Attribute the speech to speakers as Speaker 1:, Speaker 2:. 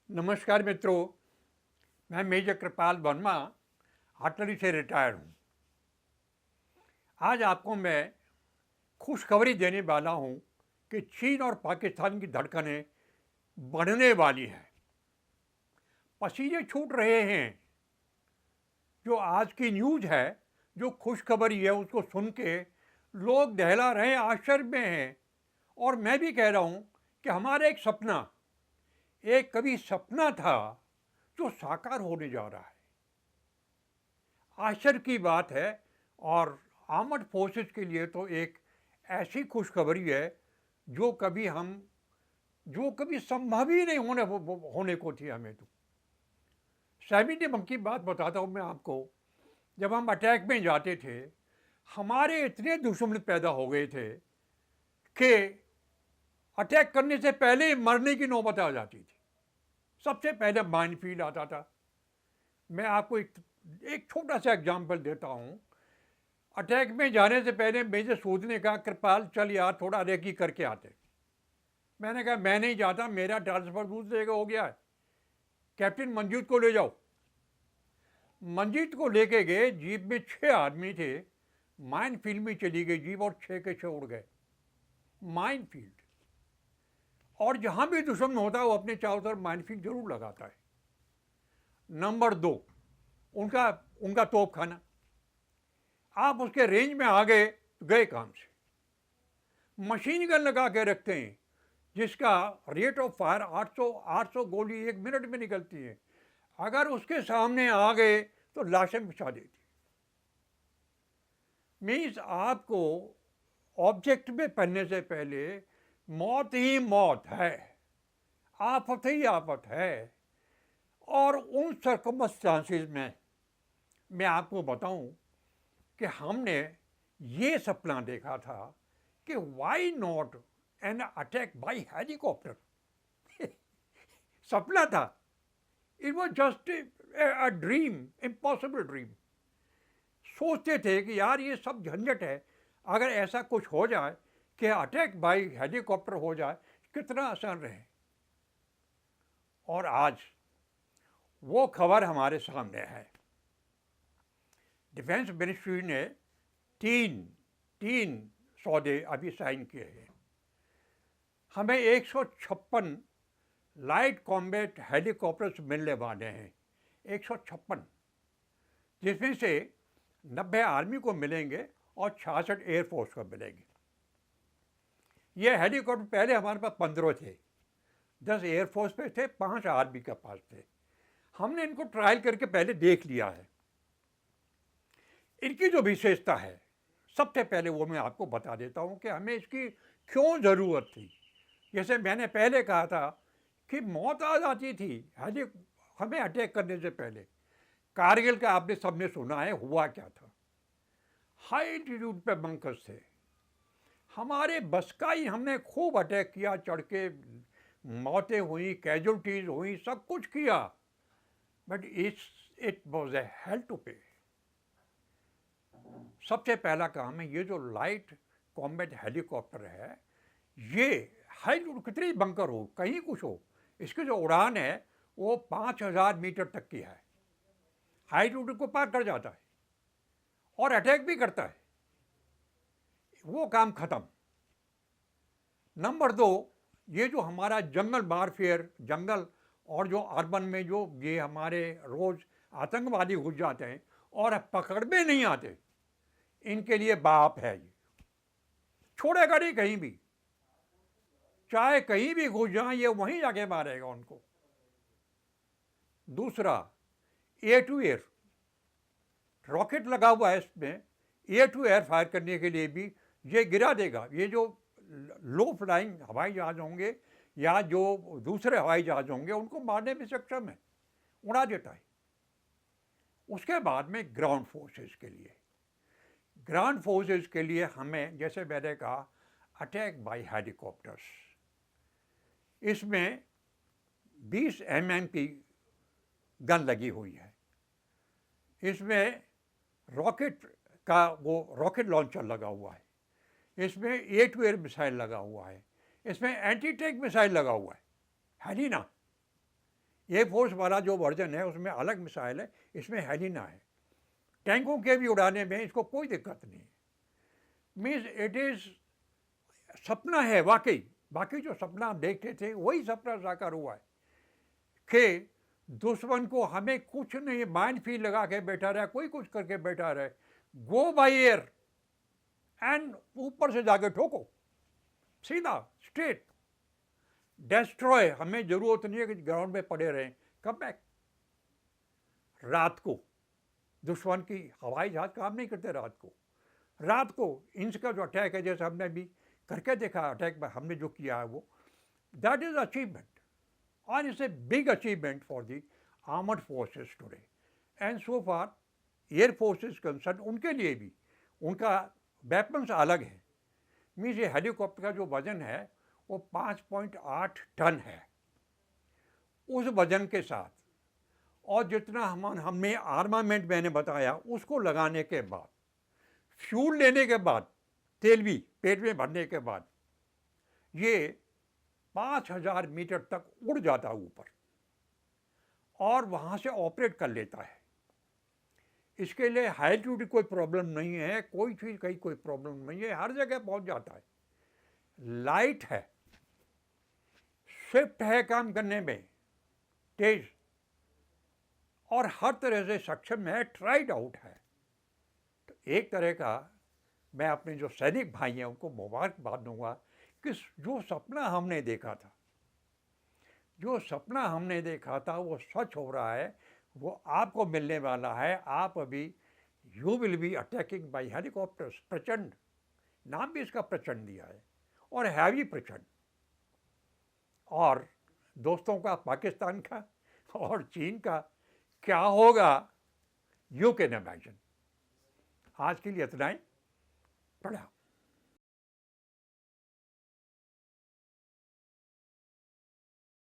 Speaker 1: नमस्कार मित्रों, मैं मेजर कृपाल वर्मा आर्टिलरी से रिटायर्ड हूँ। आज आपको मैं खुशखबरी देने वाला हूँ कि चीन और पाकिस्तान की धड़कनें बढ़ने वाली हैं। पसीने छूट रहे हैं। जो आज की न्यूज़ है, जो खुशखबरी है, उसको सुन के लोग दहला रहे हैं, आश्चर्य में हैं। और मैं भी कह रहा हूँ कि हमारा एक कभी सपना था जो साकार होने जा रहा है। आश्चर्य की बात है। और आर्मड फोर्सेस के लिए तो एक ऐसी खुशखबरी है जो कभी संभव ही नहीं होने को थी हमें। तो 70 की बात बताता हूँ मैं आपको। जब हम अटैक में जाते थे, हमारे इतने दुश्मन पैदा हो गए थे कि अटैक करने से पहले ही मरने की नौबत आ जाती थी। सबसे पहले माइनफील्ड आता था। मैं आपको एक छोटा सा एग्जाम्पल देता हूँ। अटैक में जाने से पहले मेजर सूद ने कहा, कृपाल चल यार थोड़ा रेकी करके आते। मैंने कहा मैं नहीं जाता, मेरा ट्रांसफर दूसरी जगह हो गया है। कैप्टन मंजीत को ले जाओ। मंजीत को लेके गए। जीप में 6 आदमी थे। माइन फील्ड में चली गई जीप और 6 के 6 उड़ गए। Mine field. और जहां भी दुश्मन होता है वो अपने चारों तरफ माइन फील्ड जरूर लगाता है। नंबर 2, उनका उनका तोप खाना। आप उसके रेंज में आ गए तो गए काम से। मशीन गन लगा के रखते हैं जिसका रेट ऑफ फायर 800 गोली 1 मिनट में निकलती है। अगर उसके सामने आ गए तो लाशें बिछा देती। मीन्स आपको ऑब्जेक्ट में पढ़ने से पहले मौत ही मौत है, आफत ही आफत है। और उन सर्कमस्टांसिस में मैं आपको बताऊं कि हमने ये सपना देखा था कि why not an attack by helicopter. सपना था। It was just a dream, impossible dream. सोचते थे कि यार ये सब झंझट है, अगर ऐसा कुछ हो जाए कि अटैक बाई हेलीकॉप्टर हो जाए, कितना आसान रहे। और आज वो खबर हमारे सामने है। डिफेंस मिनिस्ट्री ने तीन तीन सौदे अभी साइन किए हैं। हमें 156 लाइट कॉम्बैट हेलीकॉप्टर्स मिलने वाले हैं। 156, जिसमें से 90 आर्मी को मिलेंगे और 66 एयरफोर्स को मिलेंगे। ये हेलीकॉप्टर पहले हमारे पास 15 थे। 10 एयरफोर्स पे थे, 5 आर्मी के पास थे। हमने इनको ट्रायल करके पहले देख लिया है। इनकी जो विशेषता है, सबसे पहले वो मैं आपको बता देता हूँ कि हमें इसकी क्यों ज़रूरत थी। जैसे मैंने पहले कहा था कि मौत आ जाती थी हमें अटैक करने से पहले। कारगिल का आपने सबने सुना है, हुआ क्या था। हाई एल्टीट्यूड पे बंकर्स थे। हमारे बस का ही, हमने खूब अटैक किया, चढ़ के मौतें हुई, कैजुअल्टीज हुई, सब कुछ किया। But it was a hell to pay. सबसे पहला काम है, ये जो लाइट कॉम्बैट हेलीकॉप्टर है, ये हाई कितनी बंकर हो, कहीं कुछ हो, इसकी जो उड़ान है वो 5000 मीटर तक की है। हाई एल्टीट्यूड को पार कर जाता है और अटैक भी करता है। वो काम खत्म। नंबर 2, ये जो हमारा जंगल वारफेयर, जंगल और जो अर्बन में जो ये हमारे रोज आतंकवादी घुस जाते हैं और पकड़ में नहीं आते, इनके लिए बाप है। ये छोड़ेगा नहीं कहीं भी, चाहे कहीं भी घुस जाए, ये वहीं जाके मारेगा उनको। दूसरा, एयर टू एयर रॉकेट लगा हुआ है इसमें। एयर टू एयर फायर करने के लिए भी ये गिरा देगा। ये जो लो फ्लाइंग हवाई जहाज होंगे या जो दूसरे हवाई जहाज होंगे, उनको मारने में सक्षम है, उड़ा देता है। उसके बाद में ग्राउंड फोर्सेस के लिए हमें, जैसे मैंने कहा, अटैक बाय हेलीकॉप्टर्स। इसमें 20 mm की गन लगी हुई है। इसमें रॉकेट का वो रॉकेट लॉन्चर लगा हुआ है। इसमें एयर टू एयर मिसाइल लगा हुआ है। इसमें एंटी टैंक मिसाइल लगा हुआ है नहीं ना। एयरफोर्स वाला जो वर्जन है उसमें अलग मिसाइल है, इसमें हेलिना है। टैंकों के भी उड़ाने में इसको कोई दिक्कत नहीं है। मीन्स इट इज़ सपना है वाकई, बाकी जो सपना हम देखते थे वही सपना साकार हुआ है कि दुश्मन को हमें कुछ नहीं, माइंड फील्ड लगा के बैठा रहे, कोई कुछ करके बैठा रहे, गो बाई एयर एंड ऊपर से जाके ठोको, सीधा स्ट्रेट डेस्ट्रॉय। हमें जरूरत नहीं है कि ग्राउंड में पड़े रहें, कम बैक। रात को दुश्मन की हवाई जहाज काम नहीं करते, रात को इनका जो अटैक है, जैसे हमने भी करके देखा अटैक में हमने जो किया है वो, दैट इज अचीवमेंट और it's a big achievement for the armed forces today. And so far air force is concern, उनके लिए भी उनका वेपन्स अलग है। मीन्स ये हेलीकॉप्टर का जो वजन है वो 5.8 टन है। उस वजन के साथ और जितना हमें आर्मामेंट मैंने बताया उसको लगाने के बाद, फ्यूल लेने के बाद, तेल भी पेट में भरने के बाद, ये 5000 मीटर तक उड़ जाता है ऊपर और वहाँ से ऑपरेट कर लेता है। इसके लिए हाई एल्टीट्यूड कोई प्रॉब्लम नहीं है, कोई चीज़ कहीं कोई प्रॉब्लम नहीं है, हर जगह पहुँच जाता है। लाइट है, स्विफ्ट है काम करने में, तेज, और हर तरह से सक्षम है, ट्राइड आउट है। तो एक तरह का मैं अपने जो सैनिक भाई हैं उनको मुबारकबाद दूंगा कि जो सपना हमने देखा था, वो सच हो रहा है, वो आपको मिलने वाला है। आप अभी you will be attacking by helicopters. प्रचंड, नाम भी इसका प्रचंड दिया है, और हैवी प्रचंड। और दोस्तों का, पाकिस्तान का और चीन का क्या होगा, यू कैन इमेजिन। आज के लिए इतना ही। प्रणाम।